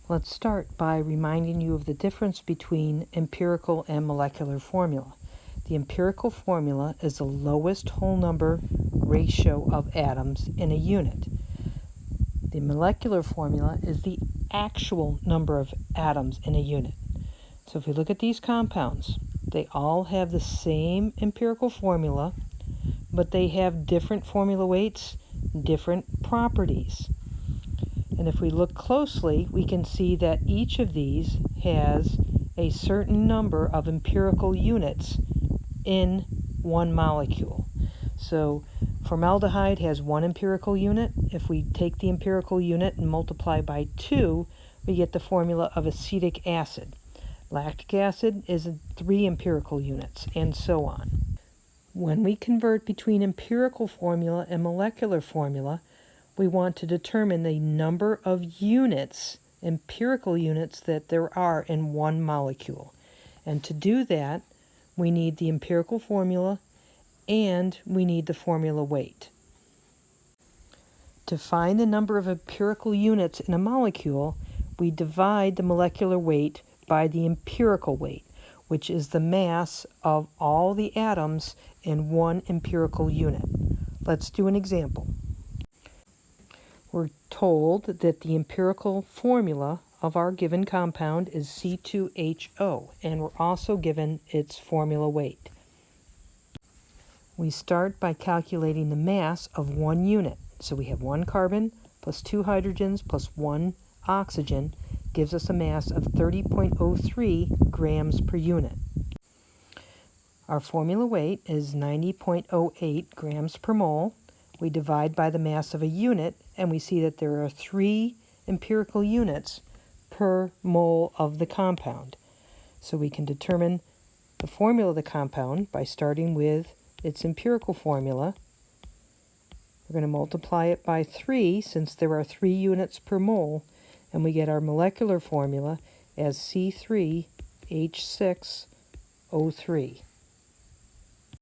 Let's start by reminding you of the difference between empirical and molecular formula. The empirical formula is the lowest whole number ratio of atoms in a unit. The molecular formula is the actual number of atoms in a unit. So if we look at these compounds, they all have the same empirical formula, but they have different formula weights, different properties. And if we look closely, we can see that each of these has a certain number of empirical units in one molecule. So formaldehyde has one empirical unit. If we take the empirical unit and multiply by 2, we get the formula of acetic acid. Lactic acid is 3 empirical units, and so on. When we convert between empirical formula and molecular formula, we want to determine the number of units, empirical units, that there are in one molecule. And to do that, we need the empirical formula and we need the formula weight. To find the number of empirical units in a molecule, we divide the molecular weight by the empirical weight, which is the mass of all the atoms in one empirical unit. Let's do an example. We're told that the empirical formula of our given compound is C2H0, and we're also given its formula weight. We start by calculating the mass of one unit. So we have 1 carbon plus 2 hydrogens plus 1 oxygen gives us a mass of 30.03 grams per unit. Our formula weight is 90.08 grams per mole. We divide by the mass of a unit, and we see that there are 3 empirical units per mole of the compound. So we can determine the formula of the compound by starting with its empirical formula. We're going to multiply it by 3 since there are 3 units per mole, and we get our molecular formula as C3H6O3.